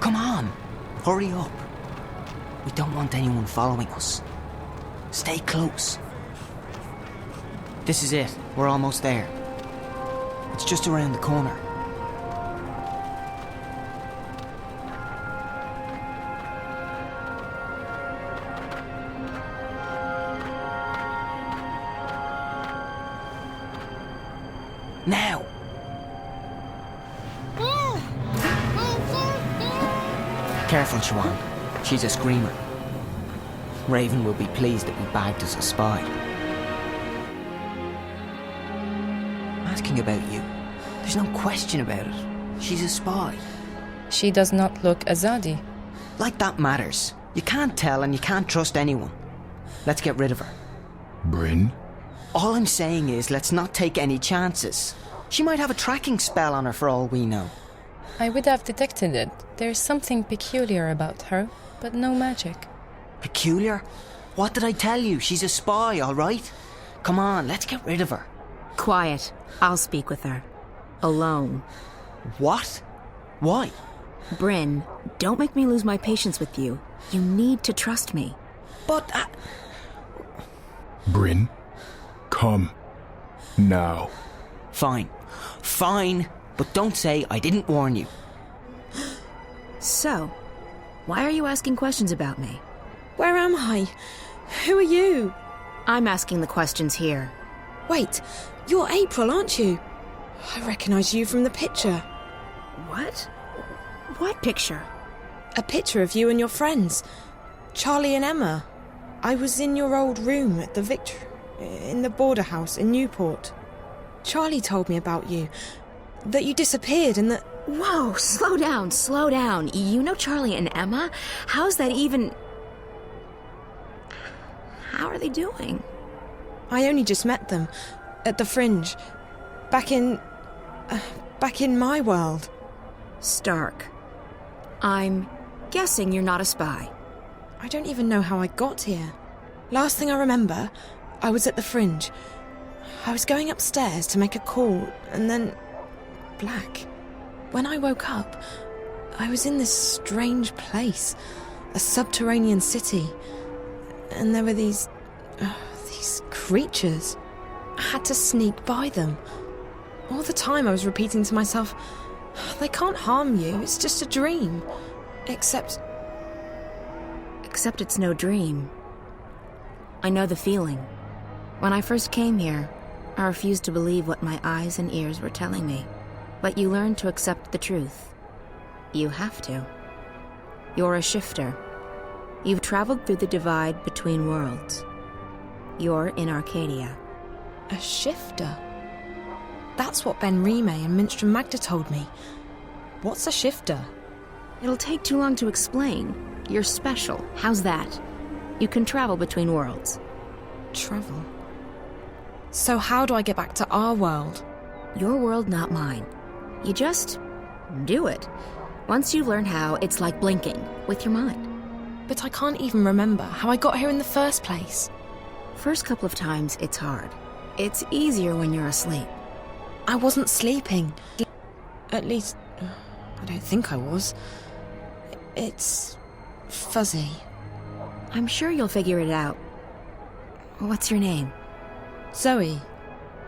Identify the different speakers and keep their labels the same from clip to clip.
Speaker 1: Come on, hurry up. We don't want anyone following us. Stay close. This is it. We're almost there. It's just around the corner. Now! Careful, Siobhan. She's a screamer. Raven will be pleased that we bagged us a spy. Asking about you. There's no question about it. She's a spy.
Speaker 2: She does not look Azadi.
Speaker 1: Like that matters. You can't tell and you can't trust anyone. Let's get rid of her.
Speaker 3: Bryn?
Speaker 1: All I'm saying is let's not take any chances. She might have a tracking spell on her for all we know.
Speaker 2: I would have detected it. There's something peculiar about her, but no magic.
Speaker 1: Peculiar? What did I tell you? She's a spy, all right? Come on, let's get rid of her.
Speaker 4: Quiet. I'll speak with her. Alone.
Speaker 1: What? Why?
Speaker 4: Bryn, don't make me lose my patience with you. You need to trust me.
Speaker 1: But...
Speaker 3: Bryn? Come. Now.
Speaker 1: Fine. Fine. But don't say I didn't warn you.
Speaker 4: So, why are you asking questions about me?
Speaker 5: Where am I? Who are you?
Speaker 4: I'm asking the questions here.
Speaker 5: Wait, you're April, aren't you? I recognise you from the picture.
Speaker 4: What? What picture?
Speaker 5: A picture of you and your friends. Charlie and Emma. I was in your old room at the in the border house in Newport. Charlie told me about you. That you disappeared and that...
Speaker 4: Whoa, slow down, slow down. You know Charlie and Emma? How's that even... How are they doing?
Speaker 5: I only just met them. At the Fringe. Back in my world.
Speaker 4: Stark. I'm guessing you're not a spy.
Speaker 5: I don't even know how I got here. Last thing I remember, I was at the Fringe. I was going upstairs to make a call, and then... black. When I woke up, I was in this strange place. A subterranean city. And there were these creatures. I had to sneak by them. All the time I was repeating to myself, they can't harm you, it's just a dream. Except
Speaker 4: it's no dream. I know the feeling. When I first came here, I refused to believe what my eyes and ears were telling me. But you learn to accept the truth. You have to. You're a shifter. You've traveled through the divide between worlds. You're in Arcadia.
Speaker 5: a shifter. That's what Ben Rime and Minstrom Magda told me. What's a shifter?
Speaker 4: It'll take too long to explain. You're special. How's that? You can travel between worlds.
Speaker 5: Travel? So how do I get back to our world?
Speaker 4: Your world, not mine. You just do it. Once you learn how, it's like blinking with your mind.
Speaker 5: But I can't even remember how I got here in the first place.
Speaker 4: First couple of times, it's hard. It's easier when you're asleep.
Speaker 5: I wasn't sleeping. At least, I don't think I was. It's fuzzy.
Speaker 4: I'm sure you'll figure it out. What's your name?
Speaker 5: Zoe.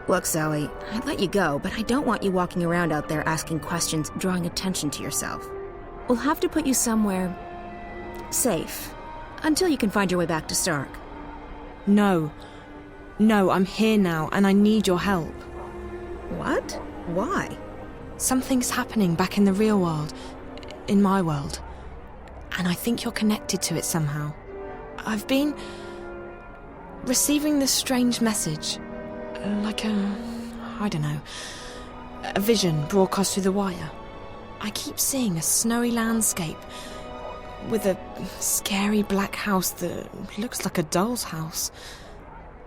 Speaker 4: Look, Zoe, I'd let you go, but I don't want you walking around out there asking questions, drawing attention to yourself. We'll have to put you somewhere safe, until you can find your way back to Stark.
Speaker 5: No, I'm here now, and I need your help.
Speaker 4: What? Why?
Speaker 5: Something's happening back in the real world, in my world, and I think you're connected to it somehow. I've been receiving this strange message, like I don't know, a vision broadcast through the wire. I keep seeing a snowy landscape with a scary black house that looks like a doll's house,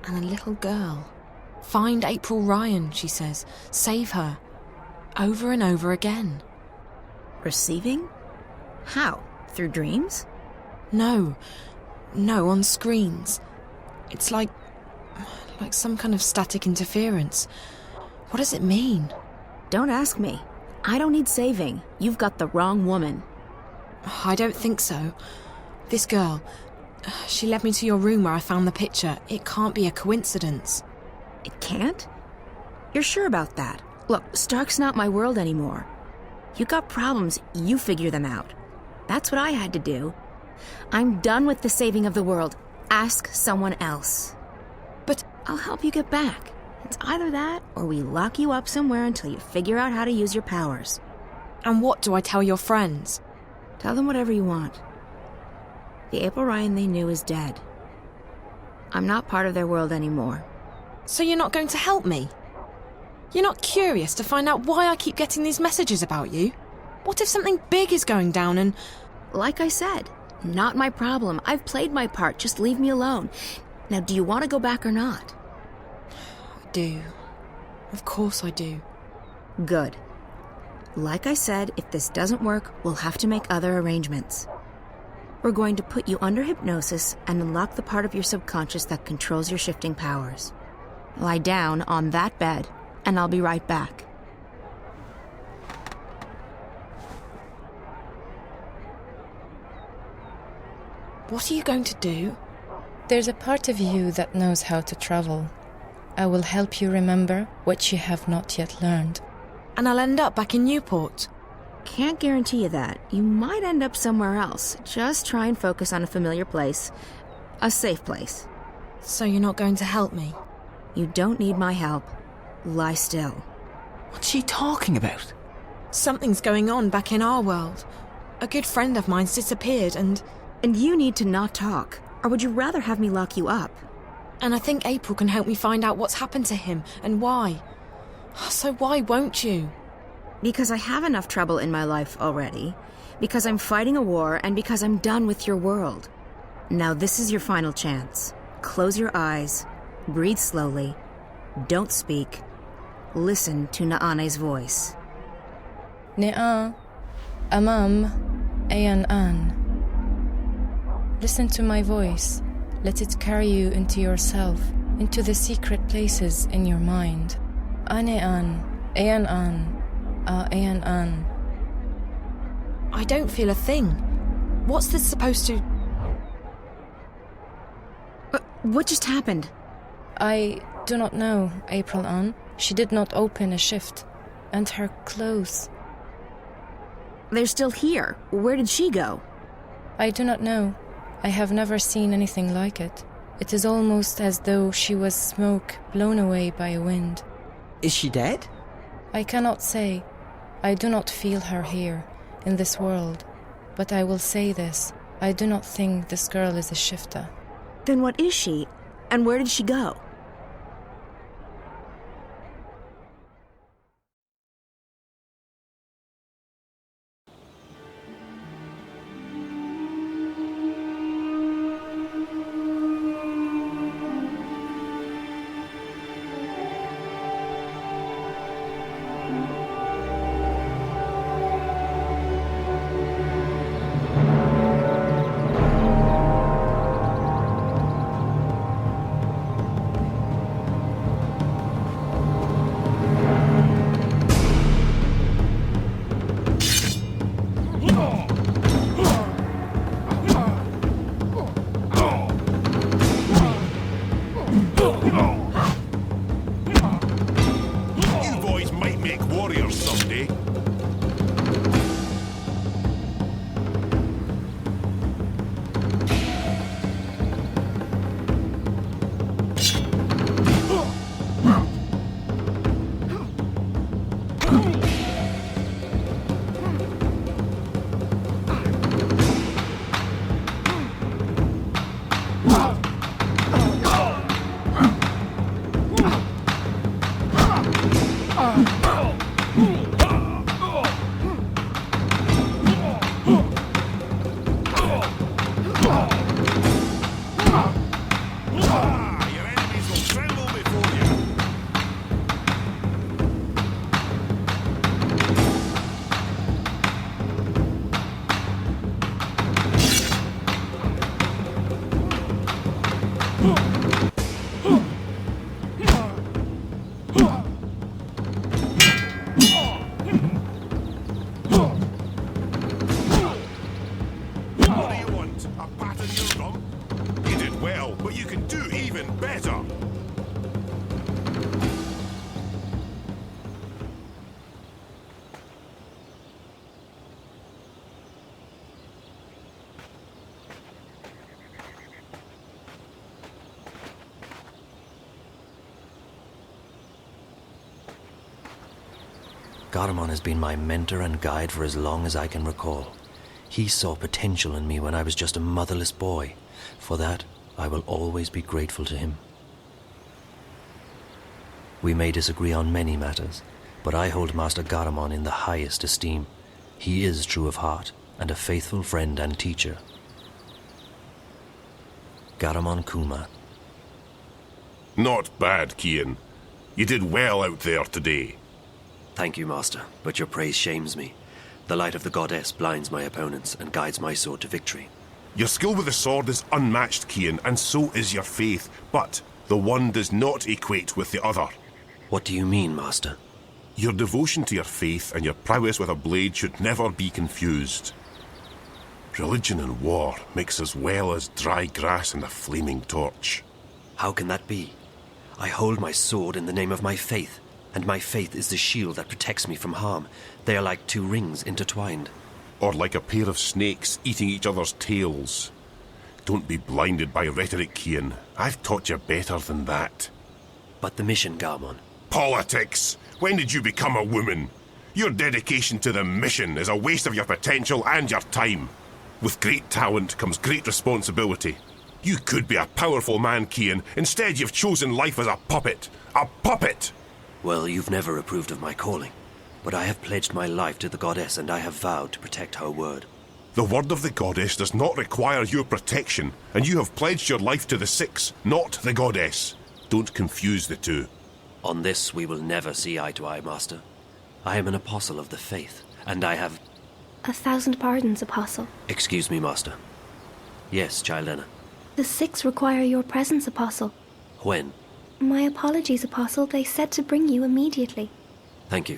Speaker 5: and a little girl. Find April Ryan, she says. Save her. Over and over again.
Speaker 4: Receiving? How? Through dreams?
Speaker 5: No, on screens. It's like some kind of static interference. What does it mean?
Speaker 4: Don't ask me. I don't need saving. You've got the wrong woman.
Speaker 5: I don't think so. This girl, she led me to your room where I found the picture. It can't be a coincidence.
Speaker 4: It can't? You're sure about that? Look, Stark's not my world anymore. You got problems, you figure them out. That's what I had to do. I'm done with the saving of the world. Ask someone else.
Speaker 5: But
Speaker 4: I'll help you get back. It's either that, or we lock you up somewhere until you figure out how to use your powers.
Speaker 5: And what do I tell your friends?
Speaker 4: Tell them whatever you want. The April Ryan they knew is dead. I'm not part of their world anymore.
Speaker 5: So you're not going to help me? You're not curious to find out why I keep getting these messages about you? What if something big is going down and...
Speaker 4: Like I said, not my problem. I've played my part. Just leave me alone. Now, do you want to go back or not?
Speaker 5: I do. Of course I do.
Speaker 4: Good. Like I said, if this doesn't work, we'll have to make other arrangements. We're going to put you under hypnosis and unlock the part of your subconscious that controls your shifting powers. Lie down on that bed, and I'll be right back.
Speaker 5: What are you going to do?
Speaker 2: There's a part of you that knows how to travel. I will help you remember what you have not yet learned.
Speaker 5: And I'll end up back in Newport.
Speaker 4: Can't guarantee you that. You might end up somewhere else. Just try and focus on a familiar place. A safe place.
Speaker 5: So you're not going to help me?
Speaker 4: You don't need my help. Lie still.
Speaker 1: What's she talking about?
Speaker 5: Something's going on back in our world. A good friend of mine's disappeared and
Speaker 4: you need to not talk. Or would you rather have me lock you up?
Speaker 5: I think April can help me find out what's happened to him and why. So why won't you?
Speaker 4: Because I have enough trouble in my life already. Because I'm fighting a war and because I'm done with your world. Now this is your final chance. Close your eyes. Breathe slowly. Don't speak. Listen to Naane's voice.
Speaker 2: Ne'a, Amam, Ayan An. Listen to my voice. Let it carry you into yourself, into the secret places in your mind. Ane An, Ayan An, Ayan An.
Speaker 5: I don't feel a thing. What's this supposed to...
Speaker 4: What just happened?
Speaker 2: I do not know, April An. She did not open a shift. And her clothes.
Speaker 4: They're still here. Where did she go?
Speaker 2: I do not know. I have never seen anything like it. It is almost as though she was smoke blown away by a wind.
Speaker 1: Is she dead?
Speaker 2: I cannot say. I do not feel her here, in this world. But I will say this. I do not think this girl is a shifter.
Speaker 4: Then what is she? And where did she go?
Speaker 6: better!
Speaker 7: Garamon has been my mentor and guide for as long as I can recall. He saw potential in me when I was just a motherless boy. For that, I will always be grateful to him. We may disagree on many matters, but I hold Master Garamon in the highest esteem. He is true of heart, and a faithful friend and teacher. Garamon Kuma.
Speaker 6: Not bad, Kian. You did well out there today.
Speaker 7: Thank you, Master, but your praise shames me. The light of the goddess blinds my opponents and guides my sword to victory.
Speaker 6: Your skill with the sword is unmatched, Kian, and so is your faith, but the one does not equate with the other.
Speaker 7: What do you mean, Master?
Speaker 6: Your devotion to your faith and your prowess with a blade should never be confused. Religion and war mix as well as dry grass and a flaming torch.
Speaker 7: How can that be? I hold my sword in the name of my faith, and my faith is the shield that protects me from harm. They are like two rings intertwined.
Speaker 6: Or like a pair of snakes eating each other's tails. Don't be blinded by rhetoric, Kian. I've taught you better than that.
Speaker 7: But the mission, Garamon.
Speaker 6: Politics! When did you become a woman? Your dedication to the mission is a waste of your potential and your time. With great talent comes great responsibility. You could be a powerful man, Kian. Instead, you've chosen life as a puppet. A puppet!
Speaker 7: Well, you've never approved of my calling, but I have pledged my life to the goddess and I have vowed to protect her word.
Speaker 6: The word of the goddess does not require your protection, and you have pledged your life to the Six, not the goddess. Don't confuse the two.
Speaker 7: On this we will never see eye to eye, Master. I am an apostle of the faith, and I have...
Speaker 8: 1,000 pardons, Apostle.
Speaker 7: Excuse me, Master. Yes, Child Enna.
Speaker 8: The Six require your presence, Apostle.
Speaker 7: When?
Speaker 8: My apologies, Apostle. They said to bring you immediately.
Speaker 7: Thank you.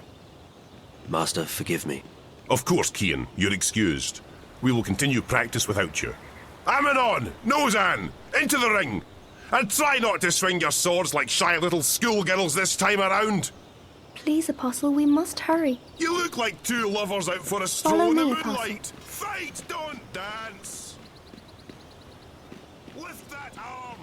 Speaker 7: Master, forgive me.
Speaker 6: Of course, Kian, you're excused. We will continue practice without you. Ammonon! Nozan! Into the ring! And try not to swing your swords like shy little schoolgirls this time around!
Speaker 8: Please, Apostle, we must hurry.
Speaker 6: You look like two lovers out for a stroll
Speaker 8: Follow
Speaker 6: in the
Speaker 8: me,
Speaker 6: moonlight! Fight, don't dance! Lift that arm!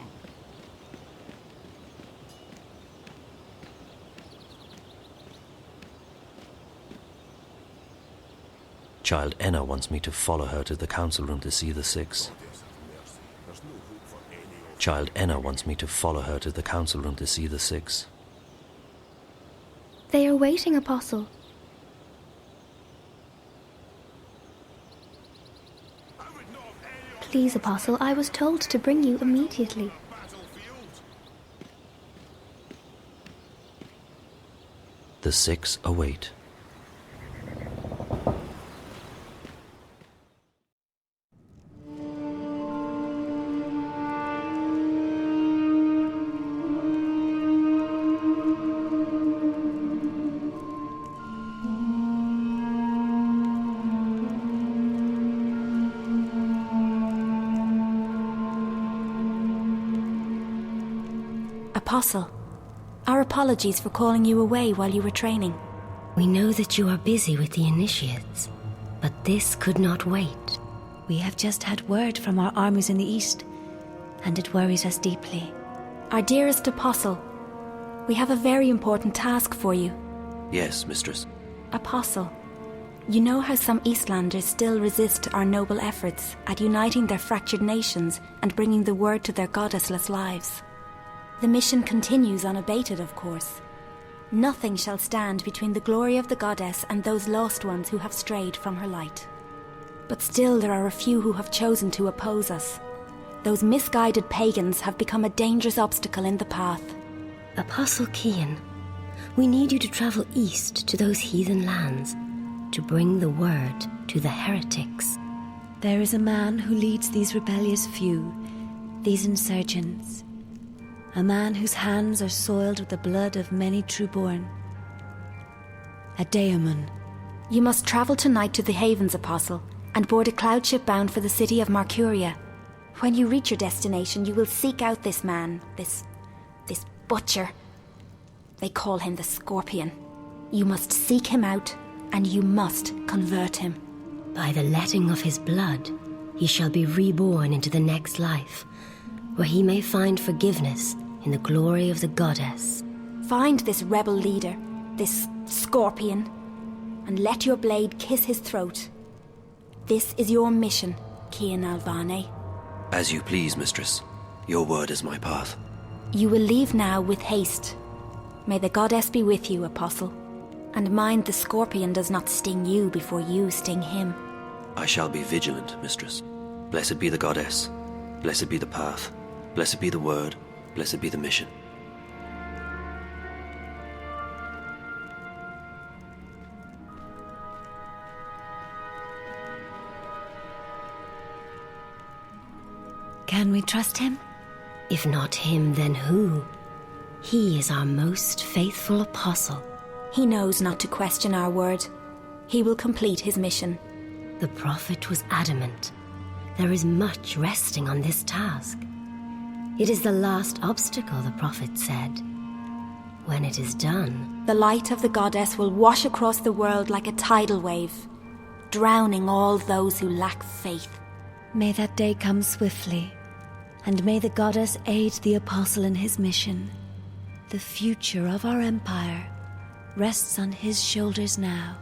Speaker 7: Child Enna wants me to follow her to the council room to see the Six. Child Enna wants me to follow her to the council room to see the Six.
Speaker 8: They are waiting, Apostle. Please, Apostle, I was told to bring you immediately.
Speaker 7: The Six await.
Speaker 9: Apostle, our apologies for calling you away while you were training.
Speaker 10: We know that you are busy with the initiates, but this could not wait.
Speaker 9: We have just had word from our armies in the east, and it worries us deeply. Our dearest Apostle, we have a very important task for you.
Speaker 7: Yes, Mistress.
Speaker 9: Apostle, you know how some Eastlanders still resist our noble efforts at uniting their fractured nations and bringing the word to their goddessless lives. The mission continues unabated, of course. Nothing shall stand between the glory of the goddess and those lost ones who have strayed from her light. But still there are a few who have chosen to oppose us. Those misguided pagans have become a dangerous obstacle in the path.
Speaker 10: Apostle Kian, we need you to travel east to those heathen lands, to bring the word to the heretics.
Speaker 9: There is a man who leads these rebellious few, these insurgents. A man whose hands are soiled with the blood of many trueborn. A daemon. You must travel tonight to the Havens, Apostle, and board a cloud ship bound for the city of Marcuria. When you reach your destination, you will seek out this man, this butcher. They call him the Scorpion. You must seek him out, and you must convert him.
Speaker 10: By the letting of his blood, he shall be reborn into the next life, where he may find forgiveness in the glory of the goddess.
Speaker 9: Find this rebel leader, this Scorpion, and let your blade kiss his throat. This is your mission, Kian Alvane.
Speaker 7: As you please, mistress. Your word is my path.
Speaker 9: You will leave now with haste. May the goddess be with you, Apostle. And mind the Scorpion does not sting you before you sting him.
Speaker 7: I shall be vigilant, mistress. Blessed be the goddess. Blessed be the path. Blessed be the word. Blessed be the mission.
Speaker 10: Can we trust him? If not him, then who? He is our most faithful apostle.
Speaker 9: He knows not to question our word. He will complete his mission.
Speaker 10: The prophet was adamant. There is much resting on this task. It is the last obstacle, the prophet said. When it is done,
Speaker 9: the light of the goddess will wash across the world like a tidal wave, drowning all those who lack faith.
Speaker 11: May that day come swiftly, and may the goddess aid the apostle in his mission. The future of our empire rests on his shoulders now.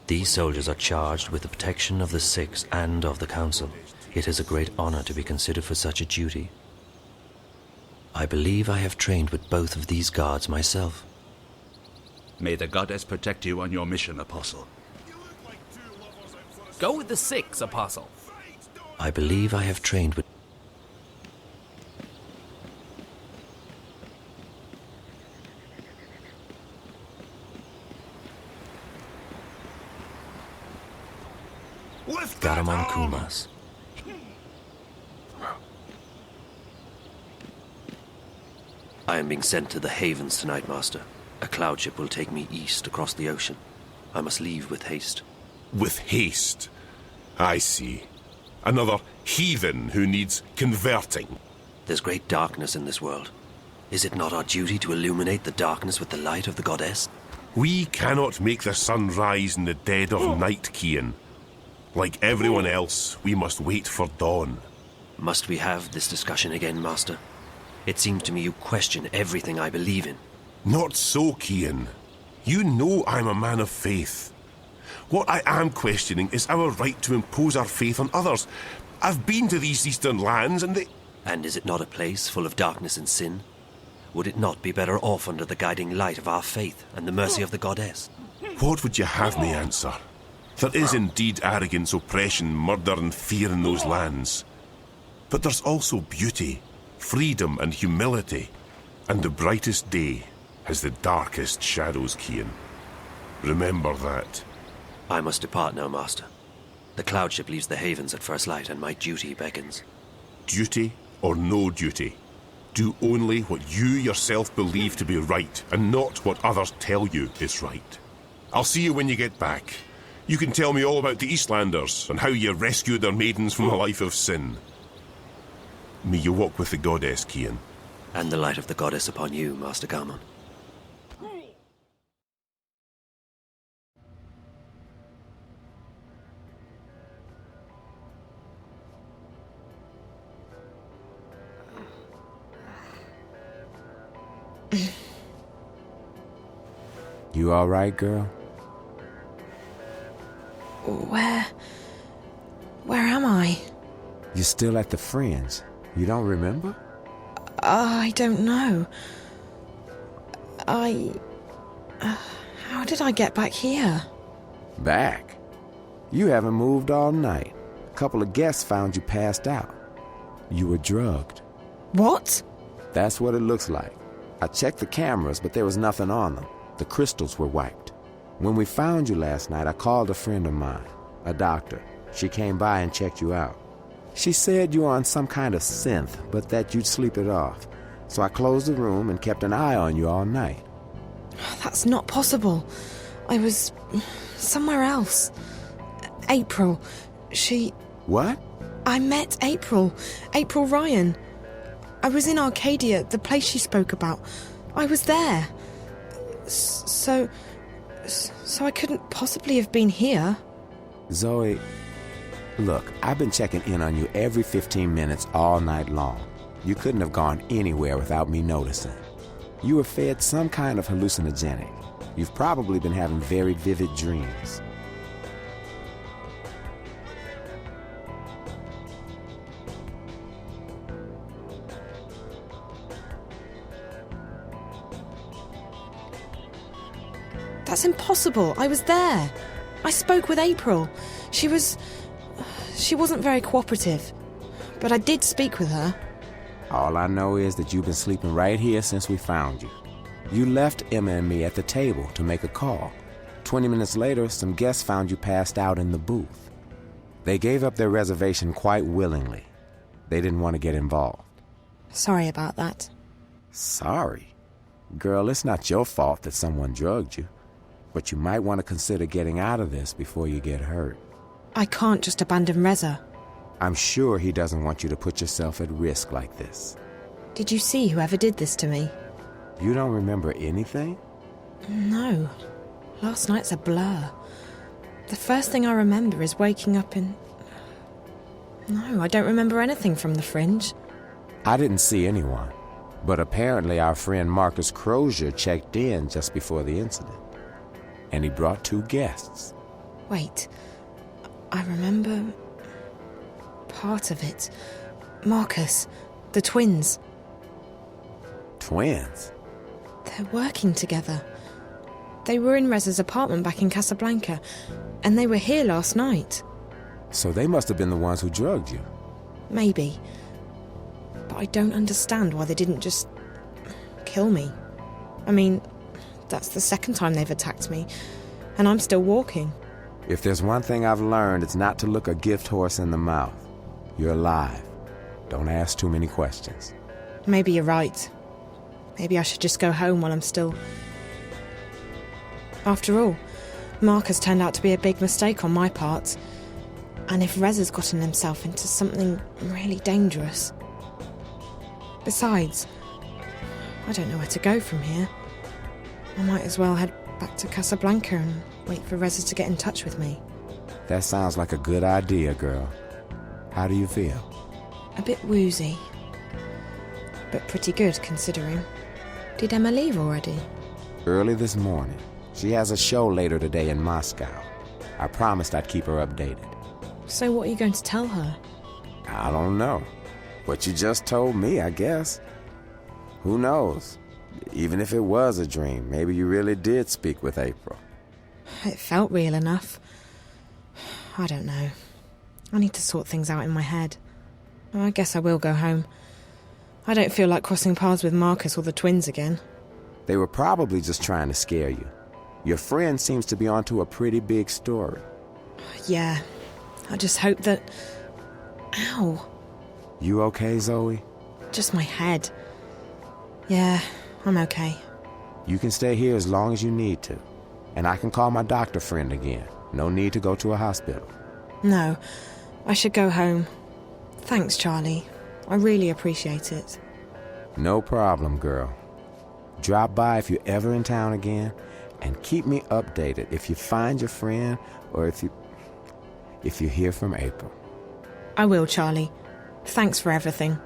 Speaker 7: These soldiers are charged with the protection of the Six and of the Council. It is a great honor to be considered for such a duty. I believe I have trained with both of these guards myself.
Speaker 12: May the goddess protect you on your mission, Apostle.
Speaker 13: Go with the Six, Apostle.
Speaker 7: I believe I have trained with... Garamon Kumas. I am being sent to the Havens tonight, Master. A cloud ship will take me east across the ocean. I must leave with haste.
Speaker 6: With haste? I see. Another heathen who needs converting.
Speaker 7: There's great darkness in this world. Is it not our duty to illuminate the darkness with the light of the goddess?
Speaker 6: We cannot make the sun rise in the dead of night, Kian. Like everyone else, we must wait for dawn.
Speaker 7: Must we have this discussion again, Master? It seems to me you question everything I believe in.
Speaker 6: Not so, Kian. You know I'm a man of faith. What I am questioning is our right to impose our faith on others. I've been to these eastern lands and they...
Speaker 7: And is it not a place full of darkness and sin? Would it not be better off under the guiding light of our faith and the mercy of the goddess?
Speaker 6: What would you have me answer? There is indeed arrogance, oppression, murder and fear in those lands. But there's also beauty, freedom and humility. And the brightest day has the darkest shadows, Kian. Remember that.
Speaker 7: I must depart now, Master. The cloud ship leaves the Havens at first light and my duty beckons.
Speaker 6: Duty or no duty? Do only what you yourself believe to be right and not what others tell you is right. I'll see you when you get back. You can tell me all about the Eastlanders and how you rescued their maidens from a life of sin. May you walk with the goddess, Kian.
Speaker 7: And the light of the goddess upon you, Master Garmon.
Speaker 14: You all right, girl?
Speaker 5: Where am I?
Speaker 14: You're still at the Friends. You don't remember?
Speaker 5: I don't know. How did I get back here?
Speaker 14: Back? You haven't moved all night. A couple of guests found you passed out. You were drugged.
Speaker 5: What?
Speaker 14: That's what it looks like. I checked the cameras, but there was nothing on them. The crystals were wiped. When we found you last night, I called a friend of mine, a doctor. She came by and checked you out. She said you were on some kind of synth, but that you'd sleep it off. So I closed the room and kept an eye on you all night.
Speaker 5: That's not possible. I was somewhere else. April, she...
Speaker 14: What?
Speaker 5: I met April. April Ryan. I was in Arcadia, the place she spoke about. I was there. So I couldn't possibly have been here.
Speaker 14: Zoe, look, I've been checking in on you every 15 minutes all night long. You couldn't have gone anywhere without me noticing. You were fed some kind of hallucinogenic. You've probably been having very vivid dreams.
Speaker 5: That's impossible. I was there. I spoke with April. She wasn't very cooperative. But I did speak with her.
Speaker 14: All I know is that you've been sleeping right here since we found you. You left Emma and me at the table to make a call. 20 minutes later, some guests found you passed out in the booth. They gave up their reservation quite willingly. They didn't want to get involved.
Speaker 5: Sorry about that.
Speaker 14: Sorry? Girl, it's not your fault that someone drugged you. But you might want to consider getting out of this before you get hurt.
Speaker 5: I can't just abandon Reza.
Speaker 14: I'm sure he doesn't want you to put yourself at risk like this.
Speaker 5: Did you see whoever did this to me?
Speaker 14: You don't remember anything?
Speaker 5: No. Last night's a blur. The first thing I remember is waking up in... No, I don't remember anything from the Fringe.
Speaker 14: I didn't see anyone. But apparently our friend Marcus Crozier checked in just before the incident. And he brought 2 guests.
Speaker 5: Wait. I remember... part of it. Marcus. The twins.
Speaker 14: Twins?
Speaker 5: They're working together. They were in Reza's apartment back in Casablanca, and they were here last night.
Speaker 14: So they must have been the ones who drugged you.
Speaker 5: Maybe. But I don't understand why they didn't just... kill me. I mean, that's the second time they've attacked me, and I'm still walking.
Speaker 14: If there's one thing I've learned, it's not to look a gift horse in the mouth. You're alive. Don't ask too many questions.
Speaker 5: Maybe you're right. Maybe I should just go home while I'm still... After all, Marcus turned out to be a big mistake on my part. And if Reza's gotten himself into something really dangerous... Besides, I don't know where to go from here. I might as well head back to Casablanca and wait for Reza to get in touch with me.
Speaker 14: That sounds like a good idea, girl. How do you feel?
Speaker 5: A bit woozy. But pretty good, considering. Did Emma leave already?
Speaker 14: Early this morning. She has a show later today in Moscow. I promised I'd keep her updated.
Speaker 5: So what are you going to tell her?
Speaker 14: I don't know. What you just told me, I guess. Who knows? Even if it was a dream, maybe you really did speak with April.
Speaker 5: It felt real enough. I don't know. I need to sort things out in my head. I guess I will go home. I don't feel like crossing paths with Marcus or the twins again.
Speaker 14: They were probably just trying to scare you. Your friend seems to be onto a pretty big story.
Speaker 5: Yeah. I just hope that... Ow.
Speaker 14: You okay, Zoe?
Speaker 5: Just my head. Yeah, I'm okay.
Speaker 14: You can stay here as long as you need to. And I can call my doctor friend again. No need to go to a hospital.
Speaker 5: No, I should go home. Thanks, Charlie. I really appreciate it.
Speaker 14: No problem, girl. Drop by if you're ever in town again, and keep me updated if you find your friend or if you hear from April.
Speaker 5: I will, Charlie. Thanks for everything.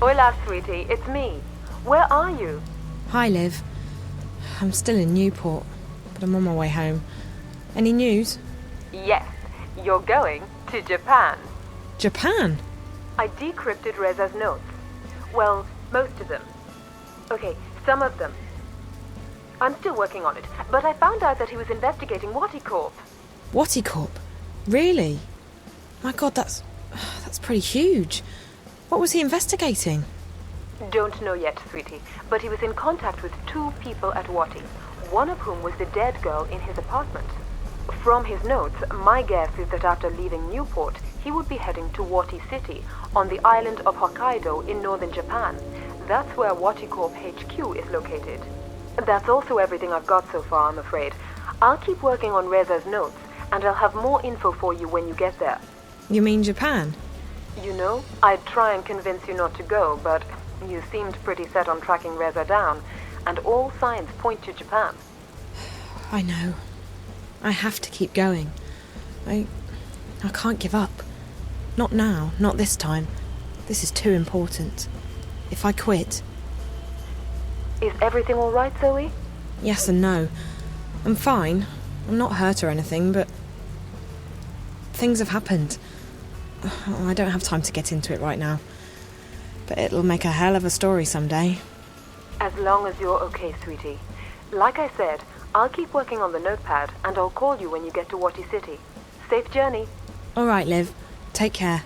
Speaker 13: Hola, sweetie. It's me. Where are you?
Speaker 5: Hi, Liv. I'm still in Newport, but I'm on my way home. Any news?
Speaker 13: Yes, you're going to Japan.
Speaker 5: Japan?
Speaker 13: I decrypted Reza's notes. Well, most of them. Okay, some of them. I'm still working on it, but I found out that he was investigating Waticorp.
Speaker 5: Waticorp? Really? My God, that's pretty huge. What was he investigating?
Speaker 13: Don't know yet, sweetie, but he was in contact with 2 people at Wati, one of whom was the dead girl in his apartment. From his notes, my guess is that after leaving Newport, he would be heading to Wati City, on the island of Hokkaido in northern Japan. That's where Waticorp HQ is located. That's also everything I've got so far, I'm afraid. I'll keep working on Reza's notes, and I'll have more info for you when you get there.
Speaker 5: You mean Japan?
Speaker 13: You know, I'd try and convince you not to go, but you seemed pretty set on tracking Reza down, and all signs point to Japan.
Speaker 5: I know. I have to keep going. I can't give up. Not now, not this time. This is too important. If I quit...
Speaker 13: Is everything all right, Zoe?
Speaker 5: Yes and no. I'm fine. I'm not hurt or anything, but... things have happened. I don't have time to get into it right now. But it'll make a hell of a story someday.
Speaker 13: As long as you're okay, sweetie. Like I said, I'll keep working on the notepad, and I'll call you when you get to Wati City. Safe journey.
Speaker 5: All right, Liv. Take care.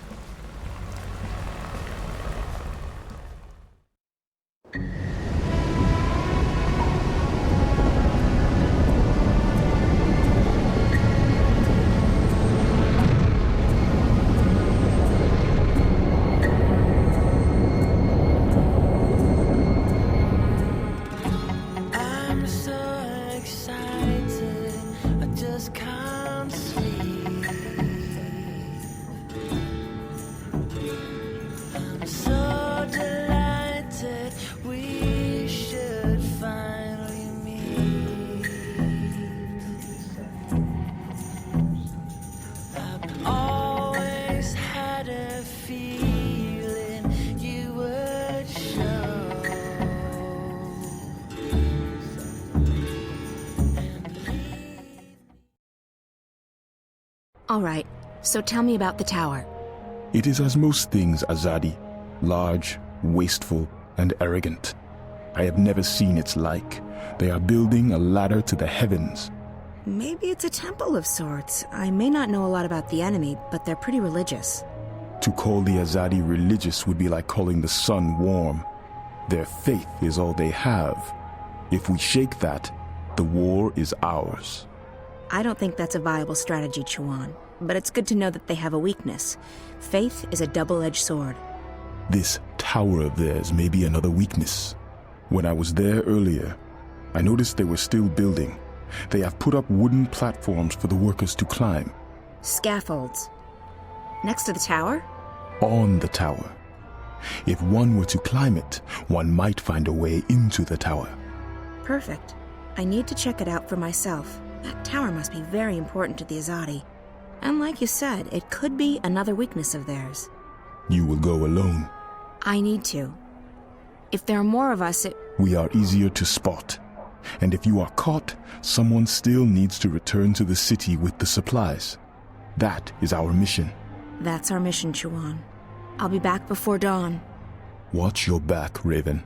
Speaker 4: All right, so tell me about the tower.
Speaker 3: It is as most things Azadi, large, wasteful, and arrogant. I have never seen its like. They are building a ladder to the heavens.
Speaker 4: Maybe it's a temple of sorts. I may not know a lot about the enemy, but they're pretty religious.
Speaker 3: To call the Azadi religious would be like calling the sun warm. Their faith is all they have. If we shake that, the war is ours.
Speaker 4: I don't think that's a viable strategy, Chuan, but it's good to know that they have a weakness. Faith is a double-edged sword.
Speaker 3: This tower of theirs may be another weakness. When I was there earlier, I noticed they were still building. They have put up wooden platforms for the workers to climb.
Speaker 4: Scaffolds. Next to the tower?
Speaker 3: On the tower. If one were to climb it, one might find a way into the tower.
Speaker 4: Perfect. I need to check it out for myself. That tower must be very important to the Azadi. And like you said, it could be another weakness of theirs.
Speaker 3: You will go alone.
Speaker 4: I need to. If there are more of us,
Speaker 3: we are easier to spot. And if you are caught, someone still needs to return to the city with the supplies. That is our mission.
Speaker 4: That's our mission, Chuan. I'll be back before dawn.
Speaker 3: Watch your back, Raven.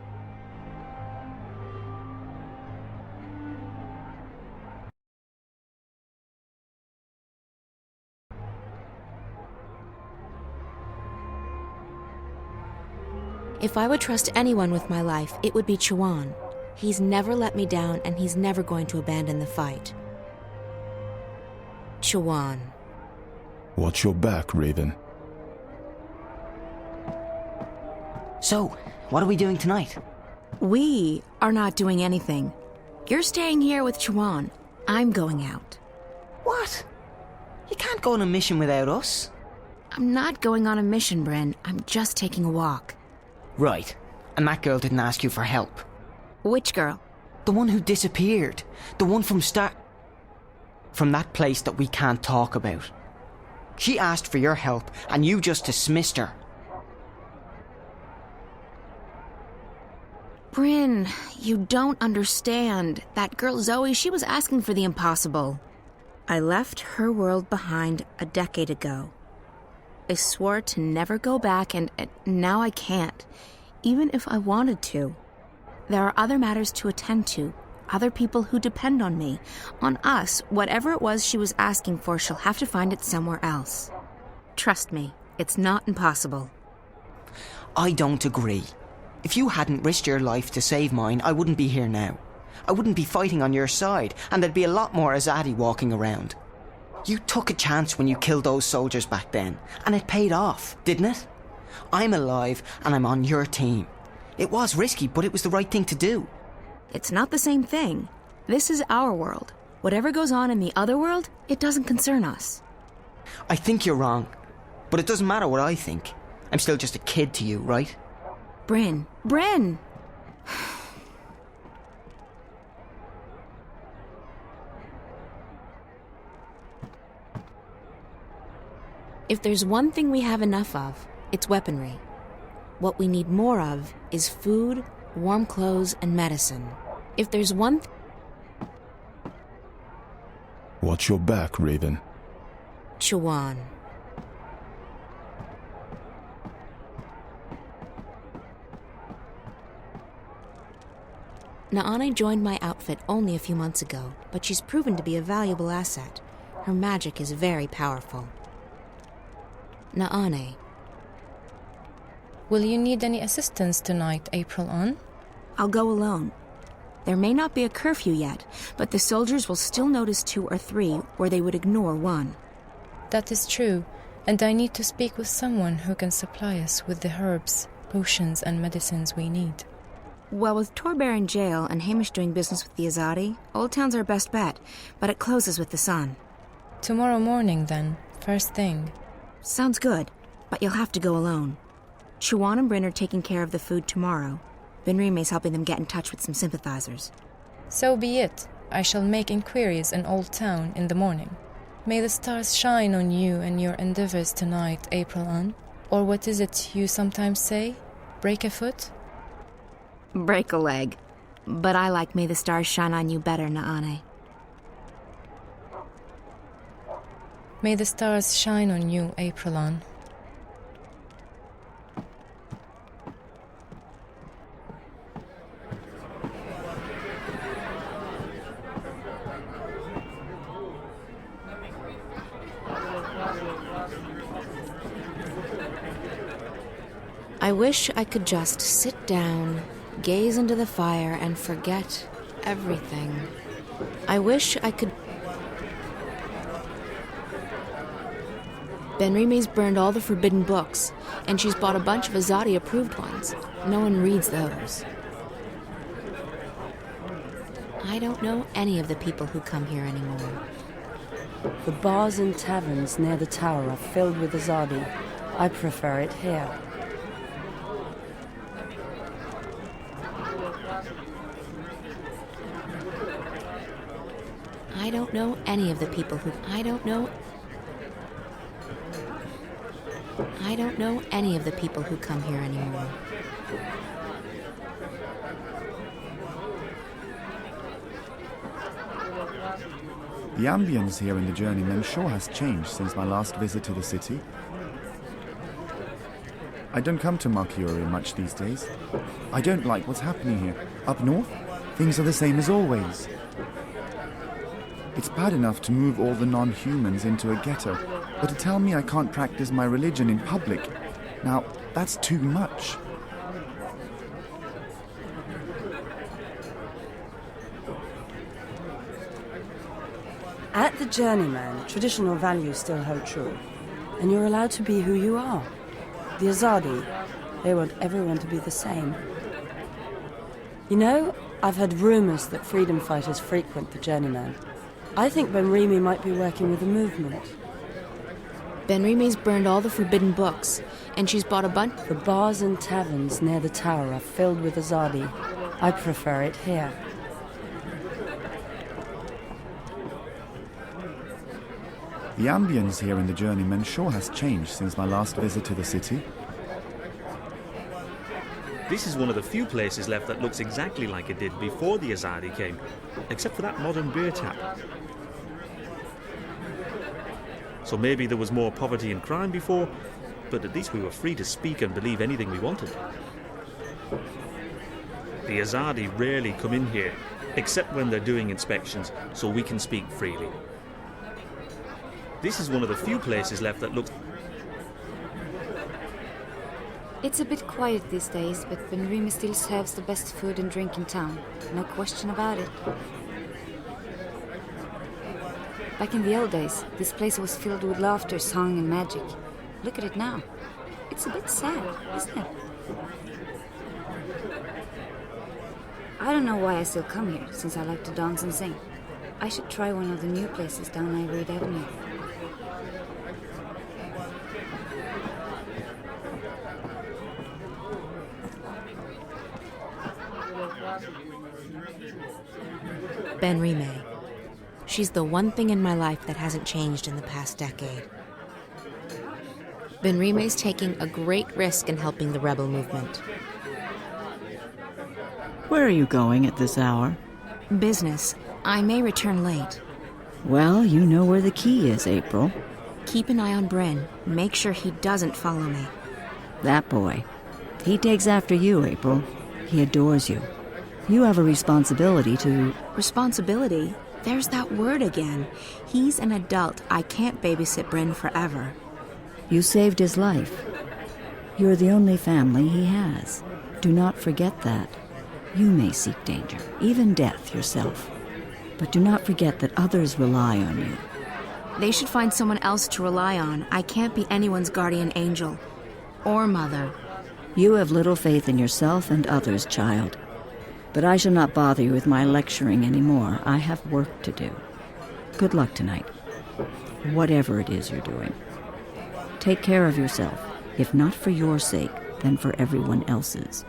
Speaker 4: If I would trust anyone with my life, it would be Chuan. He's never let me down, and he's never going to abandon the fight. Chuan.
Speaker 3: Watch your back, Raven.
Speaker 1: So, what are we doing tonight?
Speaker 4: We are not doing anything. You're staying here with Chuan. I'm going out.
Speaker 1: What? You can't go on a mission without us.
Speaker 4: I'm not going on a mission, Bryn. I'm just taking a walk.
Speaker 1: Right. And that girl didn't ask you for help.
Speaker 4: Which girl?
Speaker 1: The one who disappeared. The one from that place that we can't talk about. She asked for your help, and you just dismissed her.
Speaker 4: Bryn, you don't understand. That girl Zoe, she was asking for the impossible. I left her world behind a decade ago. I swore to never go back, and now I can't, even if I wanted to. There are other matters to attend to, other people who depend on me, on us. Whatever it was she was asking for, she'll have to find it somewhere else. Trust me, it's not impossible.
Speaker 1: I don't agree. If you hadn't risked your life to save mine, I wouldn't be here now. I wouldn't be fighting on your side, and there'd be a lot more Azadi walking around. You took a chance when you killed those soldiers back then, and it paid off, didn't it? I'm alive, and I'm on your team. It was risky, but it was the right thing to do.
Speaker 4: It's not the same thing. This is our world. Whatever goes on in the other world, it doesn't concern us.
Speaker 1: I think you're wrong, but it doesn't matter what I think. I'm still just a kid to you, right?
Speaker 4: Bryn! If there's one thing we have enough of, it's weaponry. What we need more of is food, warm clothes, and medicine. If there's one
Speaker 3: Watch your back, Raven.
Speaker 4: Chuan. Naane joined my outfit only a few months ago, but she's proven to be a valuable asset. Her magic is very powerful. Naane.
Speaker 2: Will you need any assistance tonight, April on?
Speaker 4: I'll go alone. There may not be a curfew yet, but the soldiers will still notice 2 or 3 where they would ignore 1.
Speaker 2: That is true, and I need to speak with someone who can supply us with the herbs, potions, and medicines we need.
Speaker 4: Well, with Torbear in jail and Hamish doing business with the Azadi, Old Town's our best bet, but it closes with the sun.
Speaker 2: Tomorrow morning, then, first thing.
Speaker 4: Sounds good, but you'll have to go alone. Chuan and Bryn are taking care of the food tomorrow. Benrime's helping them get in touch with some sympathizers.
Speaker 2: So be it. I shall make inquiries in Old Town in the morning. May the stars shine on you and your endeavors tonight, April on. Or what is it you sometimes say? Break a foot?
Speaker 4: Break a leg. But I like May the Stars Shine on You better, Naane.
Speaker 2: May the stars shine on you, April on.
Speaker 4: I wish I could just sit down, gaze into the fire, and forget everything. I wish I could... Benrime's burned all the forbidden books, and she's bought a bunch of Azadi-approved ones. No one reads those. I don't know any of the people who come here anymore.
Speaker 15: The bars and taverns near the tower are filled with Azadi. I prefer it here.
Speaker 4: I don't know any of the people who... I don't know any of the people who come here anymore.
Speaker 16: The ambience here in the Journeyman sure has changed since my last visit to the city. I don't come to Marcury much these days. I don't like what's happening here. Up north, things are the same as always. It's bad enough to move all the non-humans into a ghetto, but to tell me I can't practice my religion in public, now, that's too much.
Speaker 15: At the Journeyman, traditional values still hold true, and you're allowed to be who you are. The Azadi, they want everyone to be the same. You know, I've heard rumors that freedom fighters frequent the Journeyman. I think Benrime might be working with the movement.
Speaker 4: Benrime's burned all the forbidden books, and she's bought a bunch...
Speaker 15: The bars and taverns near the tower are filled with Azadi. I prefer it here.
Speaker 16: The ambience here in the Journeyman sure has changed since my last visit to the city.
Speaker 17: This is one of the few places left that looks exactly like it did before the Azadi came, except for that modern beer tap. So maybe there was more poverty and crime before, but at least we were free to speak and believe anything we wanted. The Azadi rarely come in here, except when they're doing inspections, so we can speak freely. This is one of the few places left that looks...
Speaker 18: It's a bit quiet these days, but Benrima still serves the best food and drink in town. No question about it. Back in the old days, this place was filled with laughter, song and magic. Look at it now. It's a bit sad, isn't it? I don't know why I still come here, since I like to dance and sing. I should try one of the new places down Ivory Avenue.
Speaker 4: Benrima. She's the one thing in my life that hasn't changed in the past decade. Benrima's taking a great risk in helping the rebel movement.
Speaker 19: Where are you going at this hour?
Speaker 4: Business. I may return late.
Speaker 19: Well, you know where the key is, April.
Speaker 4: Keep an eye on Bren. Make sure he doesn't follow me.
Speaker 19: That boy. He takes after you, April. He adores you. You have a responsibility to...
Speaker 4: Responsibility? There's that word again. He's an adult. I can't babysit Bren forever.
Speaker 19: You saved his life. You're the only family he has. Do not forget that. You may seek danger, even death yourself. But do not forget that others rely on you.
Speaker 4: They should find someone else to rely on. I can't be anyone's guardian angel. Or mother.
Speaker 19: You have little faith in yourself and others, child. But I shall not bother you with my lecturing anymore. I have work to do. Good luck tonight. Whatever it is you're doing. Take care of yourself. If not for your sake, then for everyone else's.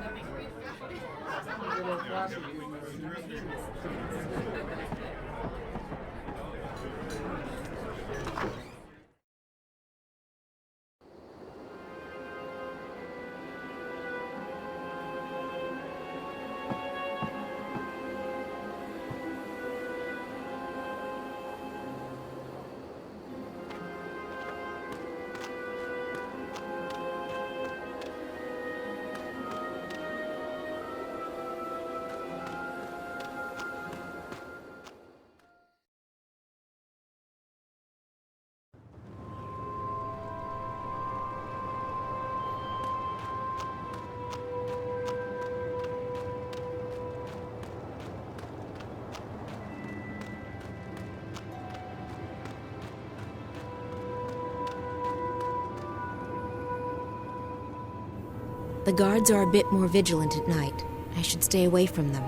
Speaker 4: The guards are a bit more vigilant at night. I should stay away from them.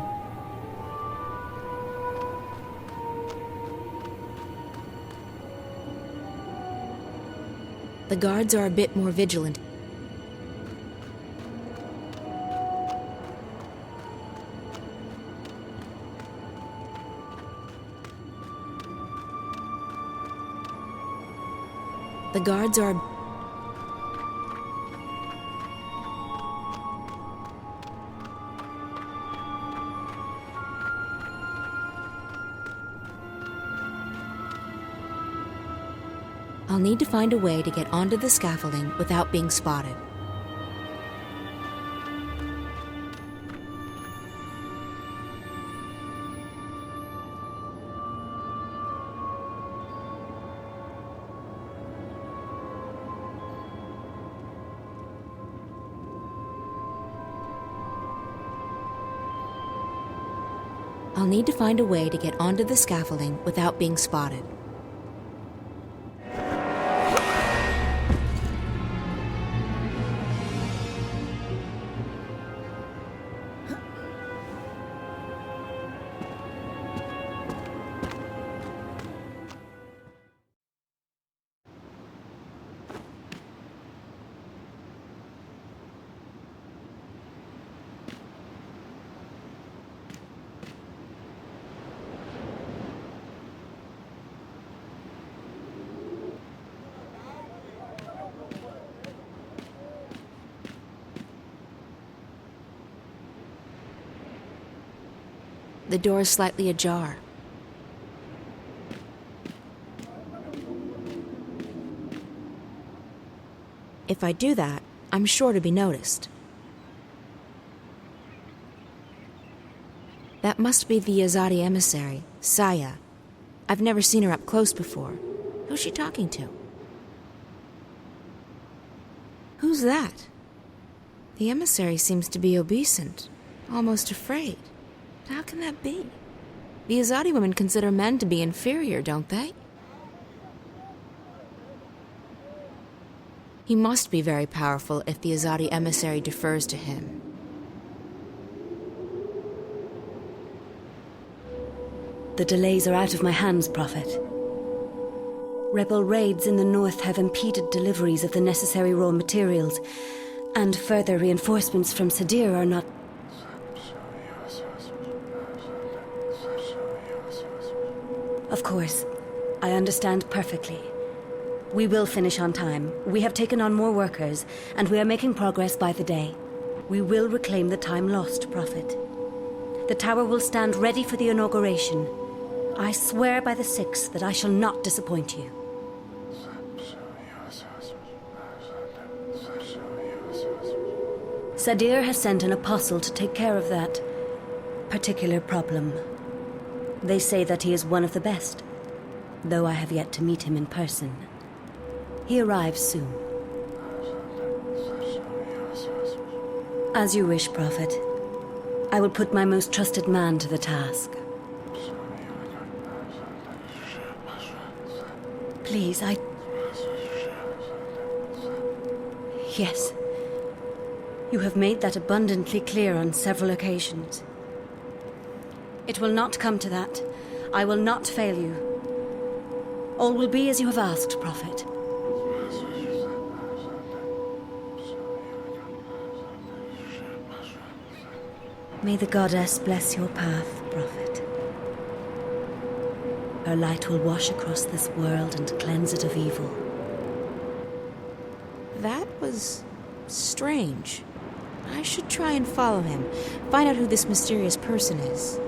Speaker 4: The guards are a bit more vigilant. The guards are... I'll need to find a way to get onto the scaffolding without being spotted. I'll need to find a way to get onto the scaffolding without being spotted. The door is slightly ajar. If I do that, I'm sure to be noticed. That must be the Azadi emissary, Saya. I've never seen her up close before. Who's she talking to? Who's that? The emissary seems to be obeisant, almost afraid. How can that be? The Azadi women consider men to be inferior, don't they? He must be very powerful if the Azadi emissary defers to him.
Speaker 11: The delays are out of my hands, Prophet. Rebel raids in the north have impeded deliveries of the necessary raw materials, and further reinforcements from Sadir are not... Of course, I understand perfectly. We will finish on time. We have taken on more workers, and we are making progress by the day. We will reclaim the time lost, Prophet. The tower will stand ready for the inauguration. I swear by the Six that I shall not disappoint you. Sadir has sent an apostle to take care of that particular problem. They say that he is one of the best, though I have yet to meet him in person. He arrives soon. As you wish, Prophet. I will put my most trusted man to the task. Please, Yes. You have made that abundantly clear on several occasions. It will not come to that. I will not fail you. All will be as you have asked, Prophet. May the goddess bless your path, Prophet. Her light will wash across this world and cleanse it of evil.
Speaker 4: That was strange. I should try and follow him, find out who this mysterious person is.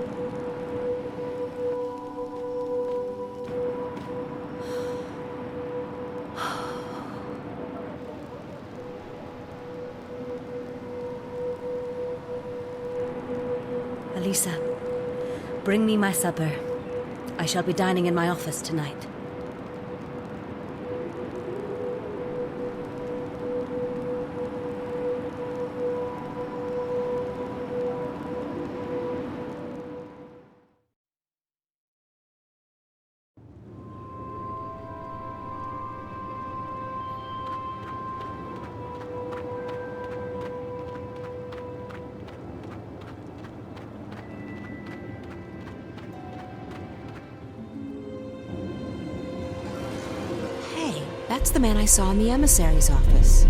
Speaker 11: Alisa, bring me my supper. I shall be dining in my office tonight.
Speaker 4: That's the man I saw in the emissary's office.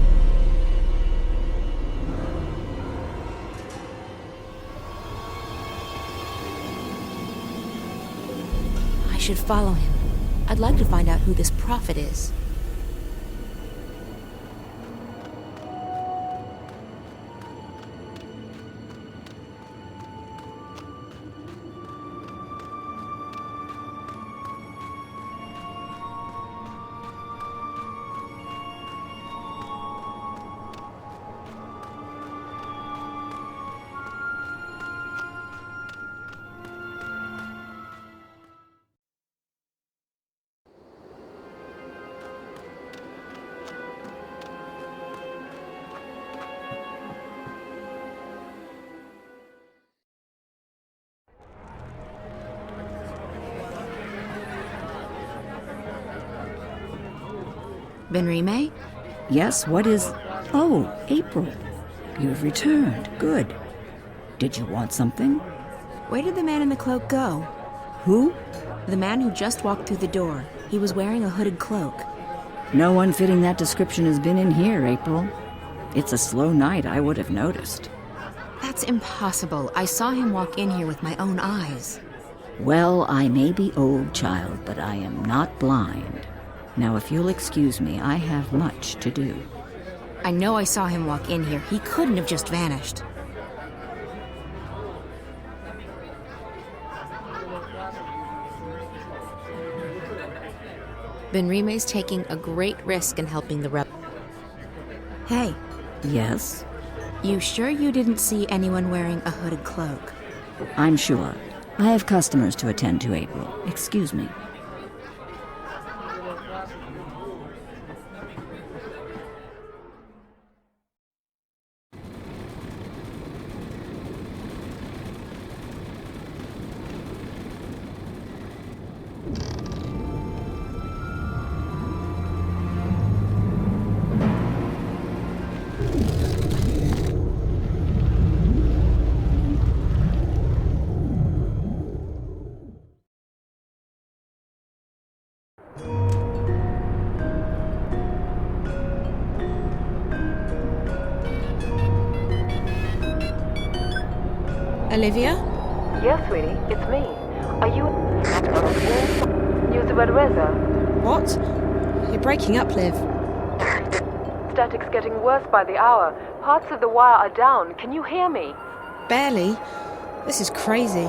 Speaker 4: I should follow him. I'd like to find out who this prophet is. Benrime?
Speaker 19: Yes, what is... Oh, April. You've returned. Good. Did you want something?
Speaker 4: Where did the man in the cloak go?
Speaker 19: Who?
Speaker 4: The man who just walked through the door. He was wearing a hooded cloak.
Speaker 19: No one fitting that description has been in here, April. It's a slow night, I would have noticed.
Speaker 4: That's impossible. I saw him walk in here with my own eyes.
Speaker 19: Well, I may be old, child, but I am not blind. Now, if you'll excuse me, I have much to do.
Speaker 4: I know I saw him walk in here. He couldn't have just vanished. Benrime's taking a great risk in helping the rebel. Hey.
Speaker 19: Yes?
Speaker 4: You sure you didn't see anyone wearing a hooded cloak?
Speaker 19: I'm sure. I have customers to attend to, April. Excuse me.
Speaker 5: Olivia?
Speaker 13: Yes, sweetie, it's me. Are you... News about Reza?
Speaker 5: What? You're breaking up, Liv.
Speaker 13: Static's getting worse by the hour. Parts of the wire are down. Can you hear me?
Speaker 5: Barely. This is crazy.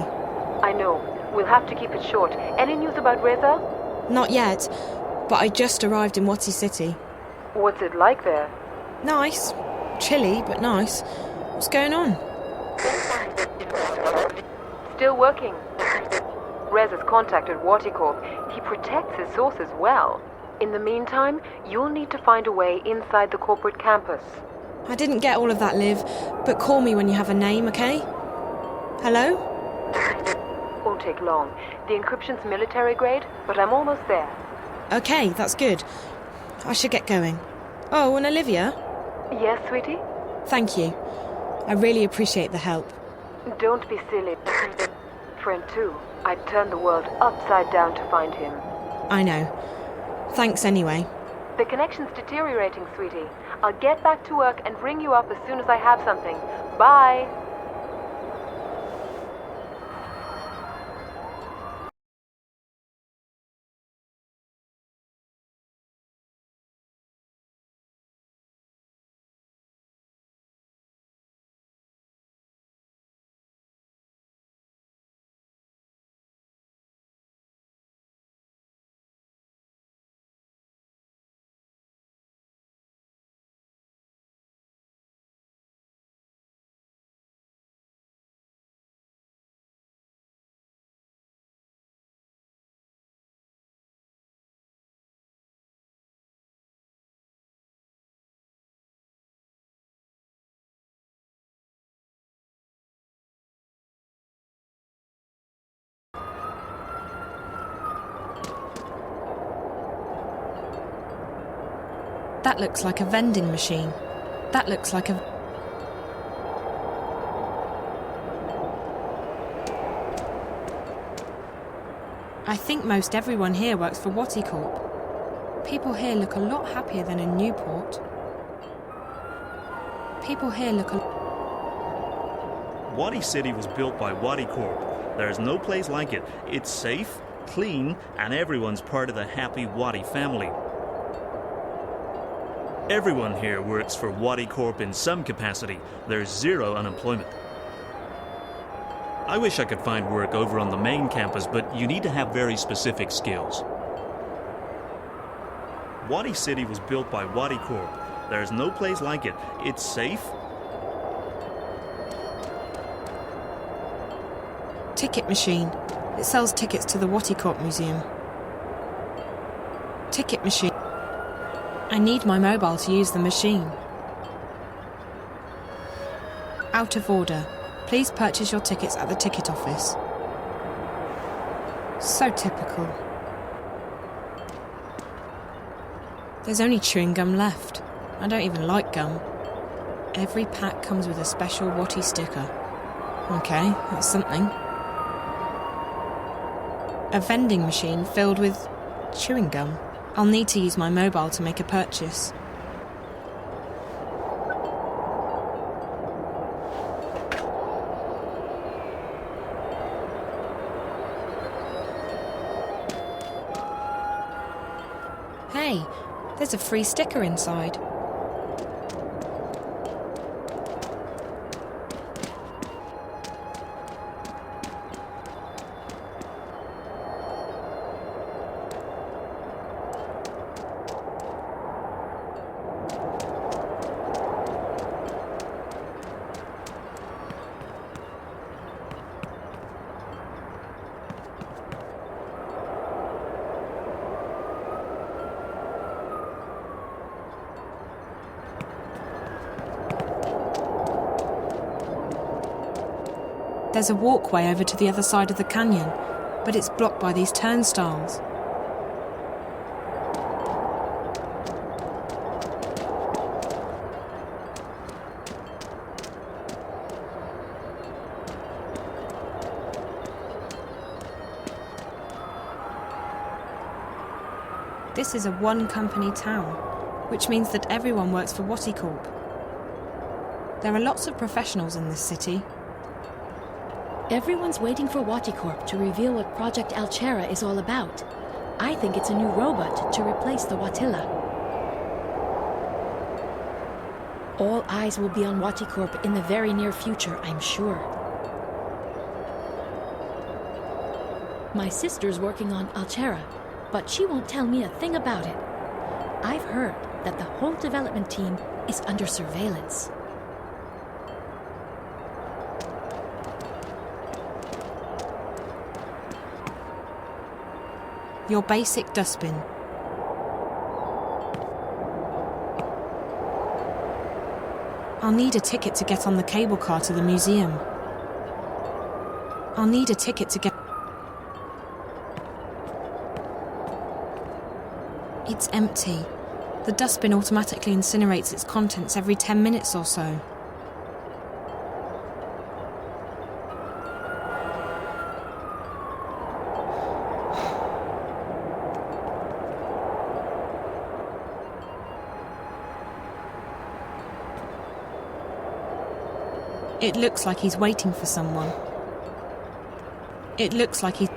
Speaker 13: I know. We'll have to keep it short. Any news about Reza?
Speaker 5: Not yet, but I just arrived in Wati City.
Speaker 13: What's it like there?
Speaker 5: Nice. Chilly, but nice. What's going on?
Speaker 13: Still working. Reza's contacted Waticorp. He protects his sources well. In the meantime, you'll need to find a way inside the corporate campus.
Speaker 5: I didn't get all of that, Liv, but call me when you have a name, okay? Hello?
Speaker 13: Won't take long. The encryption's military grade, but I'm almost there.
Speaker 5: Okay, that's good. I should get going. Oh, and Olivia?
Speaker 13: Yes, sweetie?
Speaker 5: Thank you. I really appreciate the help.
Speaker 13: Don't be silly. Friend too. I'd turn the world upside down to find him.
Speaker 5: I know. Thanks anyway.
Speaker 13: The connection's deteriorating, sweetie. I'll get back to work and ring you up as soon as I have something. Bye!
Speaker 5: That looks like a vending machine. That looks like a... I think most everyone here works for Waticorp. People here look a lot happier than in Newport. People here look a...
Speaker 17: Wati City was built by Waticorp. There's no place like it. It's safe, clean, and everyone's part of the happy Wati family. Everyone here works for Waticorp in some capacity. There's zero unemployment. I wish I could find work over on the main campus, but you need to have very specific skills. Wati City was built by Waticorp. There's no place like it. It's safe.
Speaker 5: Ticket machine. It sells tickets to the Waticorp Museum. Ticket machine. I need my mobile to use the machine. Out of order. Please purchase your tickets at the ticket office. So typical. There's only chewing gum left. I don't even like gum. Every pack comes with a special Wati sticker. Okay, that's something. A vending machine filled with chewing gum. I'll need to use my mobile to make a purchase. Hey, there's a free sticker inside. There's a walkway over to the other side of the canyon, but it's blocked by these turnstiles. This is a one-company town, which means that everyone works for Wati Corp. There are lots of professionals in this city.
Speaker 20: Everyone's waiting for Wati Corp to reveal what Project Alchera is all about. I think it's a new robot to replace the Watilla. All eyes will be on Wati Corp in the very near future, I'm sure. My sister's working on Alchera, but she won't tell me a thing about it. I've heard that the whole development team is under surveillance.
Speaker 5: Your basic dustbin. I'll need a ticket to get on the cable car to the museum. I'll need a ticket to get... It's empty. The dustbin automatically incinerates its contents every 10 minutes or so. It looks like he's waiting for someone. It looks like he...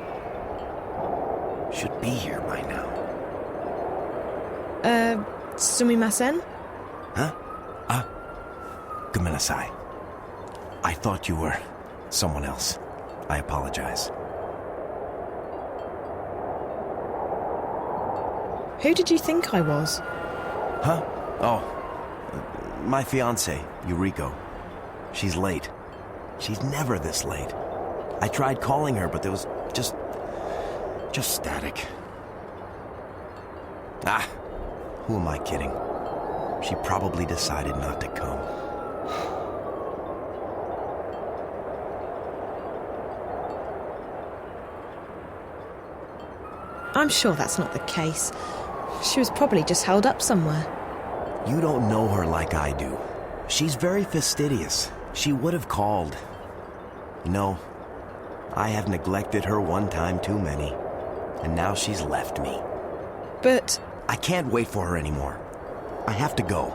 Speaker 21: should be here by now.
Speaker 5: Sumimasen?
Speaker 21: Huh? Gomenasai. I thought you were someone else. I apologize.
Speaker 5: Who did you think I was?
Speaker 21: Huh? Oh, my fiancée, Yuriko. She's late. She's never this late. I tried calling her, but there was just static. Who am I kidding? She probably decided not to come.
Speaker 5: I'm sure that's not the case. She was probably just held up somewhere.
Speaker 21: You don't know her like I do. She's very fastidious. She would have called. You know, I have neglected her one time too many, and now she's left me.
Speaker 5: But...
Speaker 21: I can't wait for her anymore. I have to go.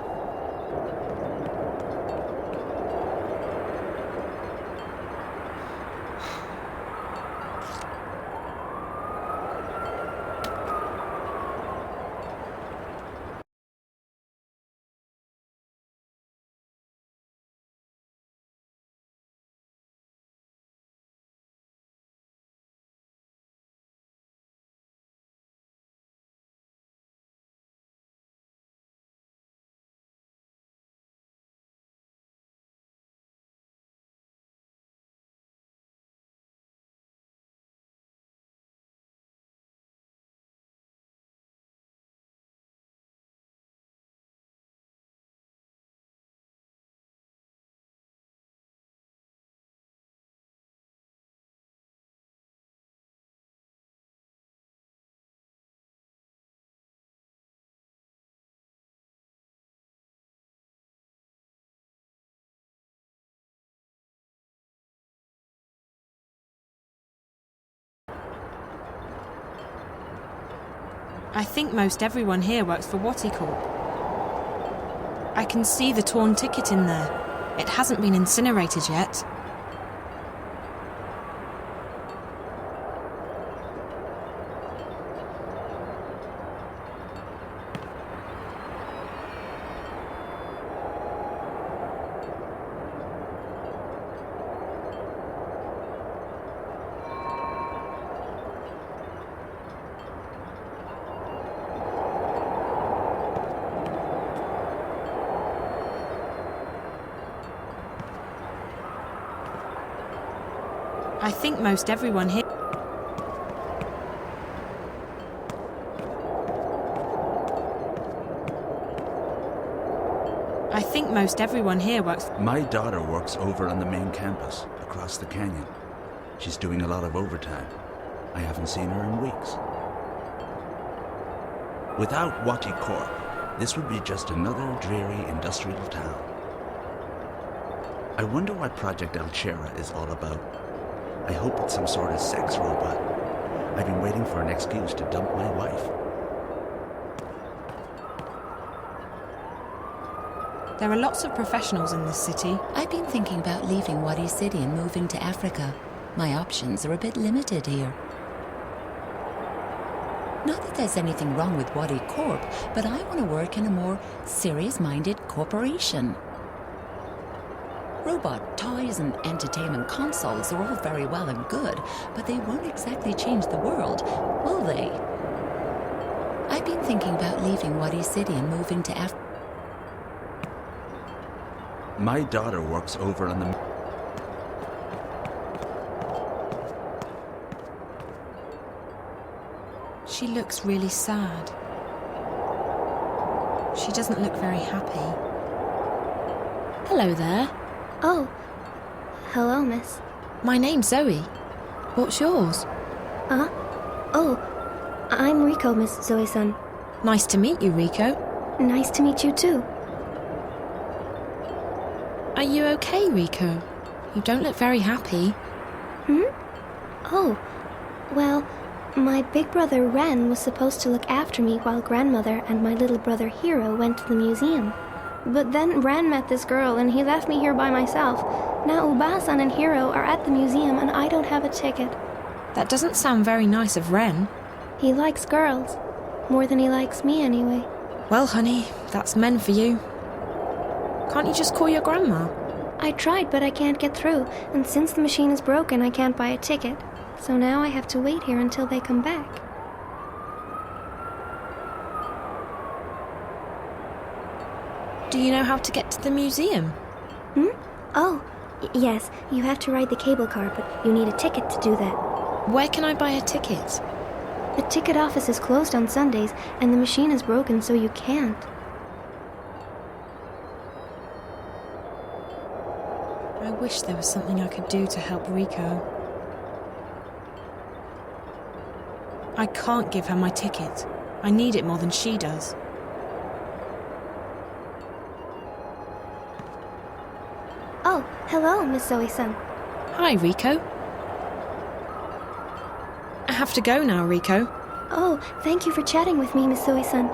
Speaker 5: I think most everyone here works for Wati Corp. I can see the torn ticket in there. It hasn't been incinerated yet. I think most everyone here... I think most everyone here works...
Speaker 12: My daughter works over on the main campus, across the canyon. She's doing a lot of overtime. I haven't seen her in weeks. Without Wati Corp, this would be just another dreary industrial town. I wonder what Project Alchera is all about. I hope it's some sort of sex robot. I've been waiting for an excuse to dump my wife.
Speaker 5: There are lots of professionals in this city.
Speaker 8: I've been thinking about leaving Wadi City and moving to Africa. My options are a bit limited here. Not that there's anything wrong with Wadi Corp, but I want to work in a more serious-minded corporation. Robot toys and entertainment consoles are all very well and good, but they won't exactly change the world, will they? I've been thinking about leaving Wadi City and moving to Africa.
Speaker 12: My daughter works over on the...
Speaker 5: She looks really sad. She doesn't look very happy.
Speaker 2: Hello there.
Speaker 22: Oh, hello, miss.
Speaker 5: My name's Zoe. What's yours?
Speaker 22: Oh, I'm Rico, Miss Zoe-san.
Speaker 5: Nice to meet you, Rico.
Speaker 22: Nice to meet you, too.
Speaker 5: Are you okay, Rico? You don't look very happy.
Speaker 22: Oh, well, my big brother Ren was supposed to look after me while grandmother and my little brother Hiro went to the museum. But then Ren met this girl and he left me here by myself. Now Uba-san and Hiro are at the museum and I don't have a ticket.
Speaker 5: That doesn't sound very nice of Ren.
Speaker 22: He likes girls. More than he likes me, anyway.
Speaker 5: Well, honey, that's men for you. Can't you just call your grandma?
Speaker 22: I tried, but I can't get through. And since the machine is broken, I can't buy a ticket. So now I have to wait here until they come back.
Speaker 5: Do you know how to get to the museum?
Speaker 22: Oh, yes. You have to ride the cable car, but you need a ticket to do that.
Speaker 5: Where can I buy a ticket?
Speaker 22: The ticket office is closed on Sundays, and the machine is broken, so you can't.
Speaker 5: I wish there was something I could do to help Rico. I can't give her my ticket. I need it more than she does.
Speaker 22: Oh, hello, Miss Zoe-san.
Speaker 5: Hi, Rico. I have to go now, Rico.
Speaker 22: Oh, thank you for chatting with me, Miss Zoe-san.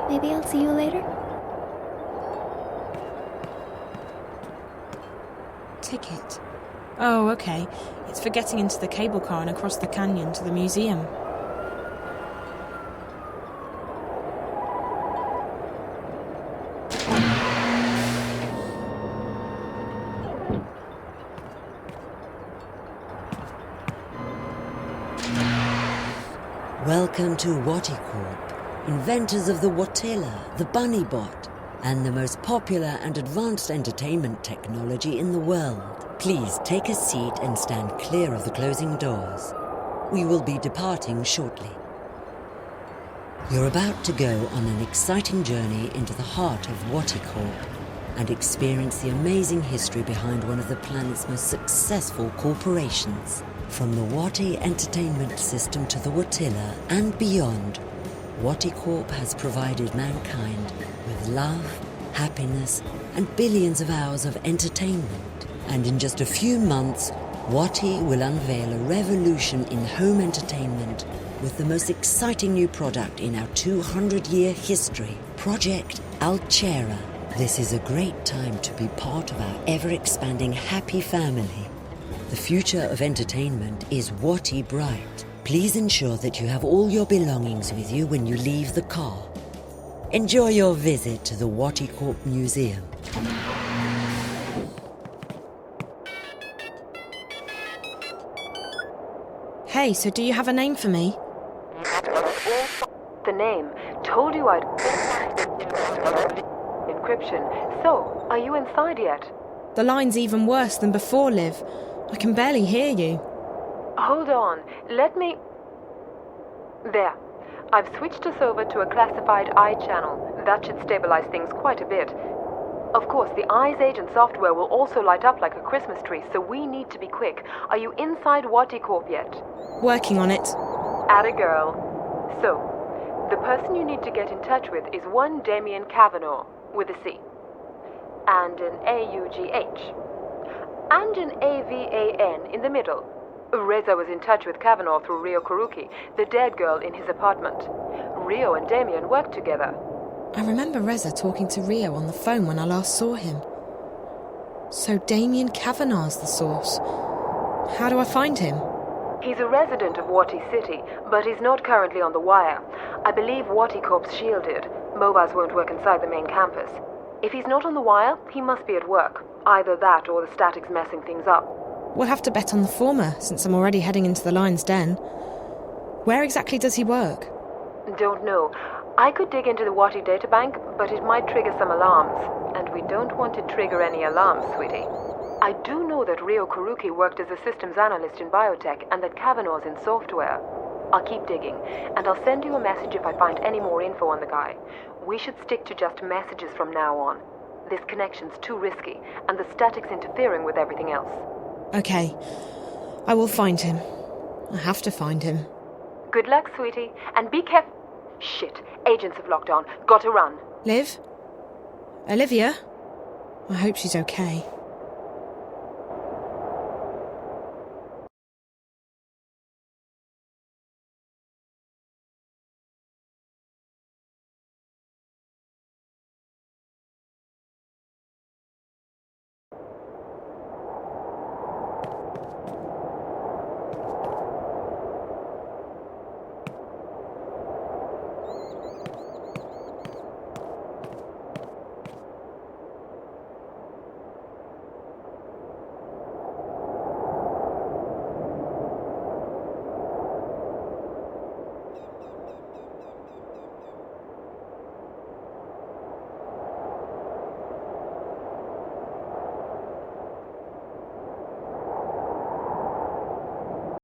Speaker 22: Maybe I'll see you later?
Speaker 5: Ticket. Oh, okay. It's for getting into the cable car and across the canyon to the museum.
Speaker 23: Welcome to Wati Corp, inventors of the Watela, the Bunny Bot, and the most popular and advanced entertainment technology in the world. Please take a seat and stand clear of the closing doors. We will be departing shortly. You're about to go on an exciting journey into the heart of Wati Corp and experience the amazing history behind one of the planet's most successful corporations. From the Wati entertainment system to the Watela and beyond, Wati Corp has provided mankind with love, happiness, and billions of hours of entertainment. And in just a few months, Wati will unveil a revolution in home entertainment with the most exciting new product in our 200-year history, Project Alchera. This is a great time to be part of our ever-expanding happy family. The future of entertainment is Wati bright. Please ensure that you have all your belongings with you when you leave the car. Enjoy your visit to the Wati Corp Museum.
Speaker 5: Hey, so do you have a name for me?
Speaker 13: The name. Told you I'd... Encryption. So, are you inside yet?
Speaker 5: The line's even worse than before, Liv. I can barely hear you.
Speaker 13: Hold on. Let me... There. I've switched us over to a classified I channel. That should stabilize things quite a bit. Of course, the Eyes Agent software will also light up like a Christmas tree, so we need to be quick. Are you inside Wati Corp yet?
Speaker 5: Working on it.
Speaker 13: Atta girl. So, the person you need to get in touch with is one Damien Kavanaugh, with a C. And an A-U-G-H. And an A-V-A-N in the middle. Reza was in touch with Kavanaugh through Rio Kuruki, the dead girl in his apartment. Rio and Damien worked together.
Speaker 5: I remember Reza talking to Rio on the phone when I last saw him. So Damien Kavanaugh's the source. How do I find him?
Speaker 13: He's a resident of Wati City, but he's not currently on the wire. I believe Wati Corp's shielded. Mobiles won't work inside the main campus. If he's not on the wire, he must be at work. Either that or the static's messing things up.
Speaker 5: We'll have to bet on the former, since I'm already heading into the Lion's Den. Where exactly does he work?
Speaker 13: Don't know. I could dig into the Wati databank, but it might trigger some alarms. And we don't want to trigger any alarms, sweetie. I do know that Rio Kuruki worked as a systems analyst in biotech and that Kavanaugh's in software. I'll keep digging, and I'll send you a message if I find any more info on the guy. We should stick to just messages from now on. This connection's too risky, and the static's interfering with everything else.
Speaker 5: Okay. I will find him. I have to find him.
Speaker 13: Good luck, sweetie, and be careful. Shit, agents have locked on. Got to run.
Speaker 5: Liv? Olivia? I hope she's okay.